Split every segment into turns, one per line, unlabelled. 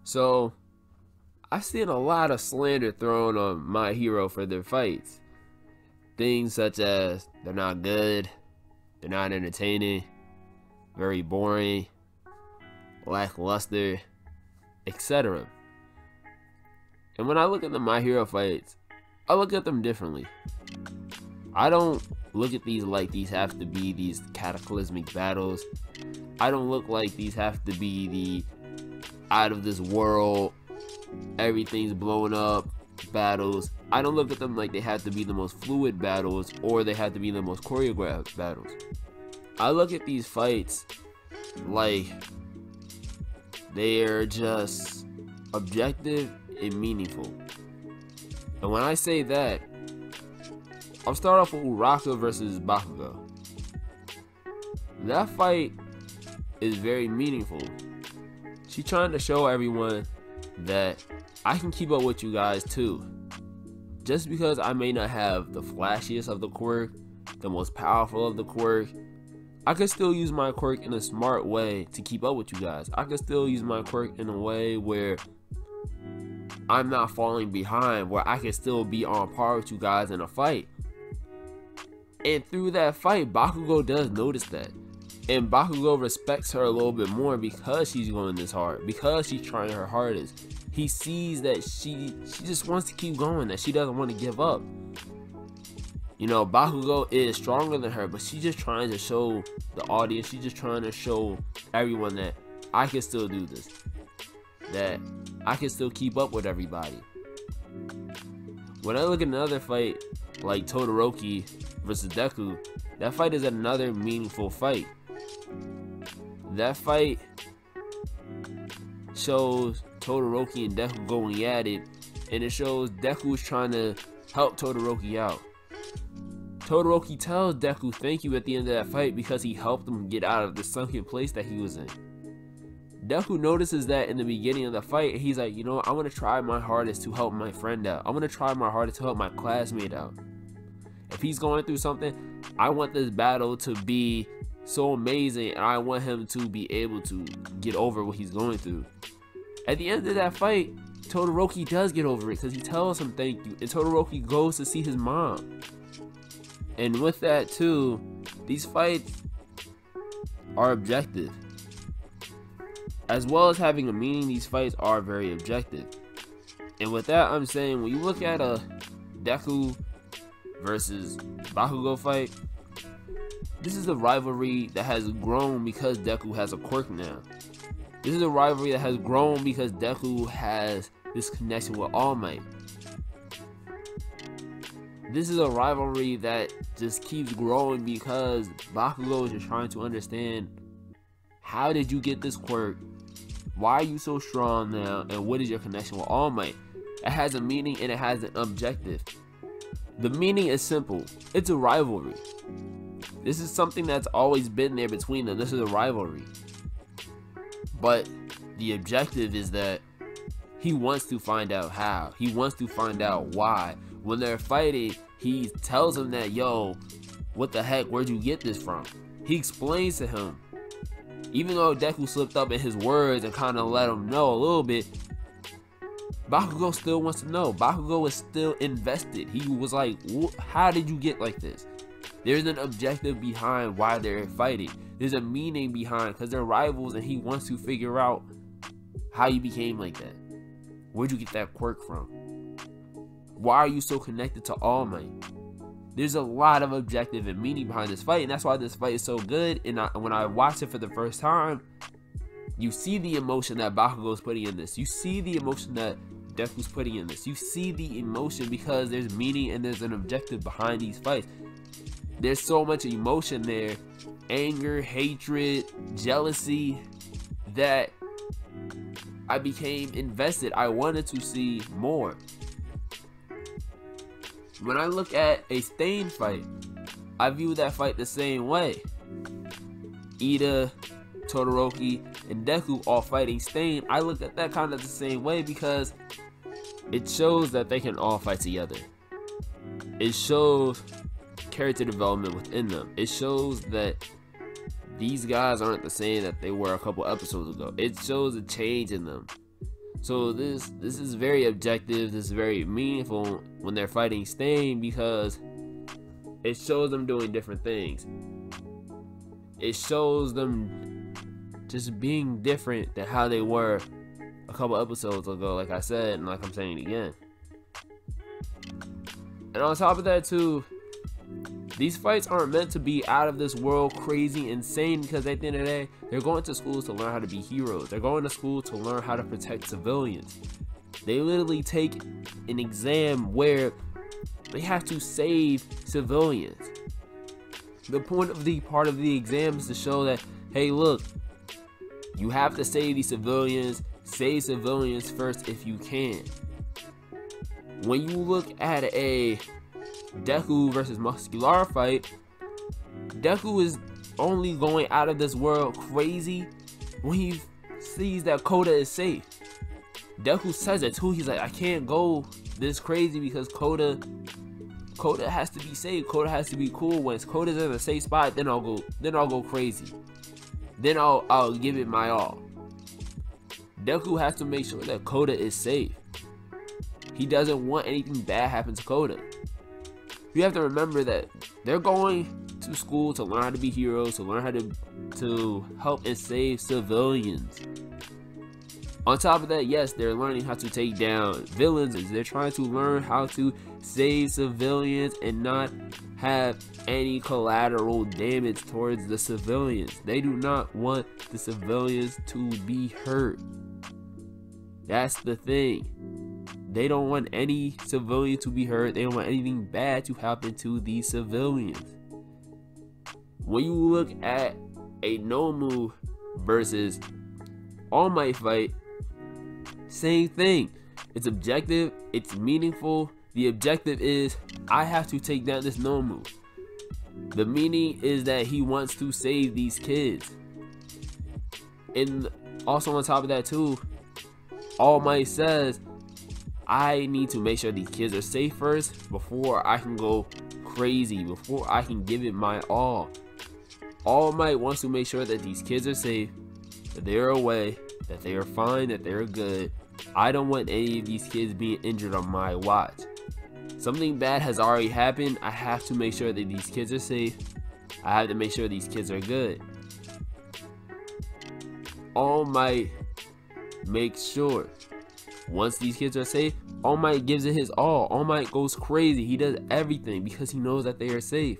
So I've seen a lot of slander thrown on My Hero for their fights. Things such as they're not good, they're not entertaining, very boring, lackluster, etc. And when I look at the My Hero fights, I look at them differently. I don't look at these like these have to be these cataclysmic battles. I don't look like these have to be the out of this world, everything's blowing up battles. I don't look at them like they have to be the most fluid battles or they have to be the most choreographed battles. I look at these fights like they're just objective and meaningful. And when I say that, I'll start off with Uraka versus Bakugo. That fight is very meaningful. She's trying to show everyone that I can keep up with you guys too. Just because I may not have the flashiest of the quirk, the most powerful of the quirk, I can still use my quirk in a smart way to keep up with you guys. I can still use my quirk in a way where I'm not falling behind, where I can still be on par with you guys in a fight. And through that fight, Bakugo does notice that. And Bakugo respects her a little bit more because she's going this hard, because she's trying her hardest. He sees that she just wants to keep going, that she doesn't want to give up. You know, Bakugo is stronger than her, but she's just trying to show the audience, she's just trying to show everyone that I can still do this, that I can still keep up with everybody. When I look at another fight like Todoroki versus Deku, that fight is another meaningful fight. That fight shows Todoroki and Deku going at it, and it shows Deku's trying to help Todoroki out. Todoroki tells Deku thank you at the end of that fight because he helped him get out of the sunken place that he was in. Deku notices that in the beginning of the fight, and he's like, you know, I want to try my hardest to help my friend out. I want to try my hardest to help my classmate out. If he's going through something, I want this battle to be so amazing, and I want him to be able to get over what he's going through. At the end of that fight, Todoroki does get over it because he tells him thank you, and Todoroki goes to see his mom. And with that too, these fights are objective. As well as having a meaning, these fights are very objective. And with that, I'm saying when you look at a Deku versus Bakugo fight, this is a rivalry that has grown because Deku has a quirk now. This is a rivalry that has grown because Deku has this connection with All Might. This is a rivalry that just keeps growing because Bakugo is just trying to understand, how did you get this quirk? Why are you so strong now? And what is your connection with All Might? It has a meaning and it has an objective. The meaning is simple. It's a rivalry. This is something that's always been there between them. This is a rivalry. But the objective is that he wants to find out how. He wants to find out why. When they're fighting, he tells him that, yo, what the heck, where'd you get this from? He explains to him. Even though Deku slipped up in his words and kind of let him know a little bit, Bakugo still wants to know. Bakugo is still invested. He was like, how did you get like this? There's an objective behind why they're fighting. There's a meaning behind, because they're rivals and he wants to figure out how you became like that. Where'd you get that quirk from? Why are you so connected to All Might? There's a lot of objective and meaning behind this fight, and that's why this fight is so good. And when I watched it for the first time, you see the emotion that Bakugo's putting in this. You see the emotion that Deku's putting in this. You see the emotion because there's meaning and there's an objective behind these fights. There's so much emotion there. Anger, hatred, jealousy, that I became invested. I wanted to see more. When I look at a Stain fight, I view that fight the same way. Ida, Todoroki, and Deku all fighting Stain. I look at that kind of the same way because it shows that they can all fight together. It shows character development within them. It shows that these guys aren't the same that they were a couple episodes ago. It shows a change in them. So this is very objective. This is very meaningful when they're fighting Stain, because it shows them doing different things. It shows them just being different than how they were a couple episodes ago, like I said, and like I'm saying again. And on top of that too, these fights aren't meant to be out of this world, crazy, insane, because at the end of the day, they're going to schools to learn how to be heroes. They're going to school to learn how to protect civilians. They literally take an exam where they have to save civilians. The point of the part of the exam is to show that, hey, look, you have to save these civilians. Save civilians first if you can. When you look at a Deku versus Muscular fight, Deku is only going out of this world crazy when he sees that Koda is safe. Deku says it too. He's like, I can't go this crazy because Koda has to be safe. Koda has to be cool. Once Koda's in a safe spot, then I'll go crazy. Then I'll give it my all. Deku has to make sure that Koda is safe. He doesn't want anything bad happen to Koda. You have to remember that they're going to school to learn how to be heroes, to learn how to help and save civilians. On top of that, yes, they're learning how to take down villains. They're trying to learn how to save civilians and not have any collateral damage towards the civilians. They do not want the civilians to be hurt. That's the thing. They don't want any civilian to be hurt. They don't want anything bad to happen to these civilians. When you look at a Nomu versus All Might fight, same thing. It's objective. It's meaningful. The objective is, I have to take down this Nomu. The meaning is that he wants to save these kids. And also on top of that too, All Might says, I need to make sure these kids are safe first before I can go crazy, before I can give it my all. All Might wants to make sure that these kids are safe, that they are away, that they are fine, that they're good. I don't want any of these kids being injured on my watch. Something bad has already happened. I have to make sure that these kids are safe. I have to make sure these kids are good. All Might makes sure once these kids are safe, All Might gives it his all. All Might goes crazy. He does everything because he knows that they are safe.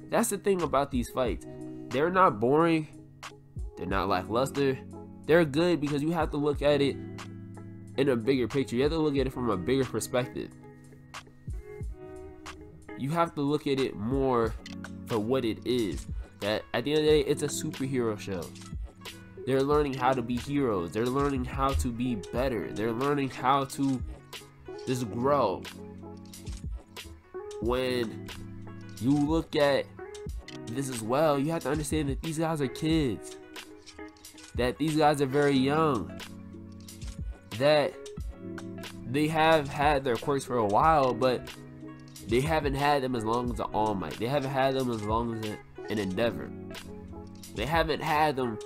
That's the thing about these fights. They're not boring. They're not lackluster. They're good because you have to look at it in a bigger picture. You have to look at it from a bigger perspective. You have to look at it more for what it is. That at the end of the day, it's a superhero show. They're learning how to be heroes. They're learning how to be better. They're learning how to just grow. When you look at this as well, you have to understand that these guys are kids. That these guys are very young. That they have had their quirks for a while, but they haven't had them as long as the All Might. They haven't had them as long as an Endeavor. They haven't had them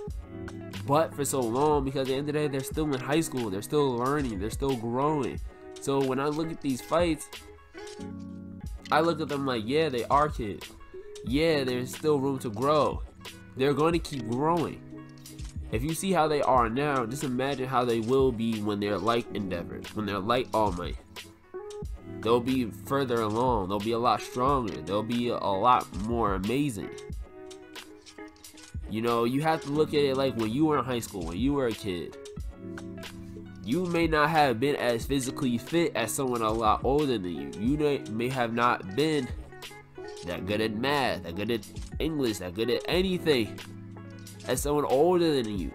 but for so long because at the end of the day, they're still in high school. They're still learning. They're still growing. So when I look at these fights, I look at them like, yeah, they are kids. Yeah, there's still room to grow. They're going to keep growing. If you see how they are now, just imagine how they will be when they're like Endeavor, when they're like All Might. They'll be further along. They'll be a lot stronger. They'll be a lot more amazing. You know, you have to look at it like when you were in high school, when you were a kid. You may not have been as physically fit as someone a lot older than you. You may have not been that good at math, that good at English, that good at anything as someone older than you.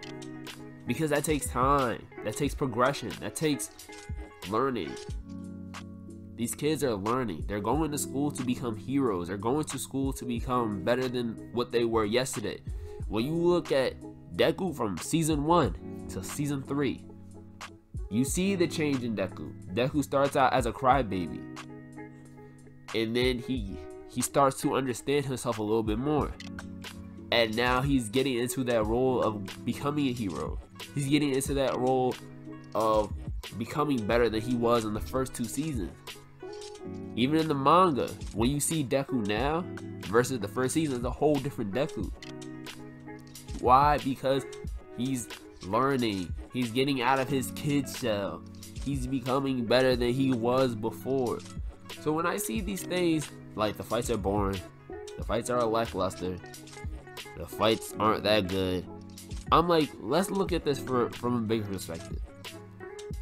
Because that takes time. That takes progression. That takes learning. These kids are learning. They're going to school to become heroes. They're going to school to become better than what they were yesterday. When you look at Deku from season 1 to season 3, you see the change in Deku. Deku starts out as a crybaby. And then he starts to understand himself a little bit more. And now he's getting into that role of becoming a hero. He's getting into that role of becoming better than he was in the first 2 seasons. Even in the manga, when you see Deku now versus the first season, it's a whole different Deku. Why? Because he's learning. He's getting out of his kid shell. He's becoming better than he was before. So when I see these things, like the fights are boring, the fights are lackluster, the fights aren't that good, I'm like, let's look at this from a bigger perspective.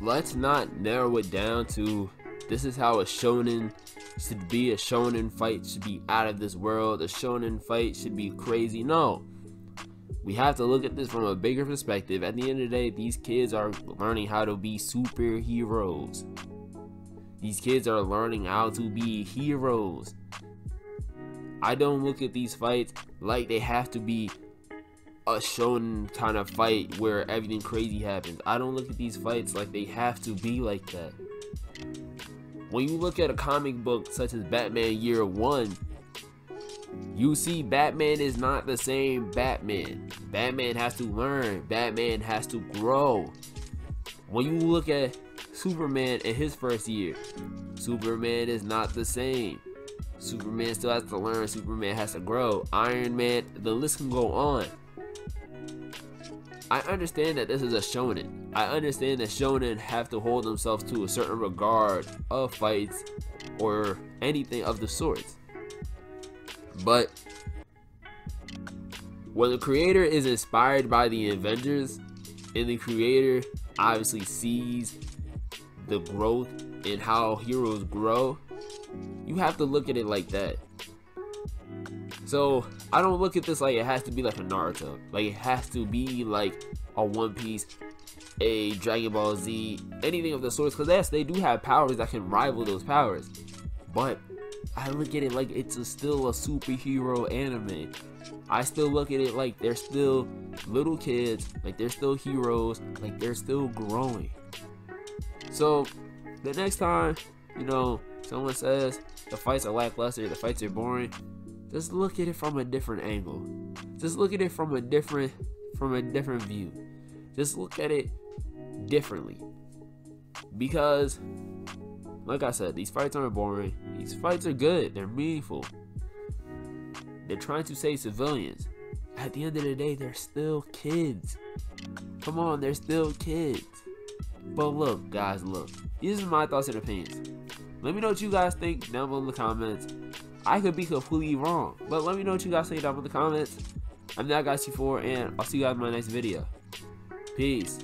Let's not narrow it down to this is how a shonen should be. A shonen fight should be out of this world. A shonen fight should be crazy. No. We have to look at this from a bigger perspective. At the end of the day, these kids are learning how to be superheroes. These kids are learning how to be heroes. I don't look at these fights like they have to be a shonen kind of fight where everything crazy happens. I don't look at these fights like they have to be like that. When you look at a comic book such as Batman Year One, you see Batman is not the same Batman. Batman has to learn. Batman has to grow. When you look at Superman in his first year, Superman is not the same. Superman still has to learn. Superman has to grow. Iron Man, the list can go on. I understand that this is a shonen. I understand that shonen have to hold themselves to a certain regard of fights or anything of the sorts. But when the creator is inspired by the Avengers, and the creator obviously sees the growth in how heroes grow, you have to look at it like that. So I don't look at this like it has to be like a Naruto, like it has to be like a One Piece, a Dragon Ball Z, anything of the sorts, because yes, they do have powers that can rival those powers, but I look at it like it's still a superhero anime. I still look at it like they're still little kids, like they're still heroes, like they're still growing. So the next time, you know, someone says the fights are lackluster, the fights are boring, just look at it from a different angle. Just look at it from a different view. Just look at it differently. Because like I said, these fights aren't boring. These fights are good. They're meaningful. They're trying to save civilians. At the end of the day, they're still kids. Come on, they're still kids. But look, guys, look. These are my thoughts and opinions. Let me know what you guys think down below in the comments. I could be completely wrong, but let me know what you guys think down in the comments. I'm that guy C4, and I'll see you guys in my next video. Peace.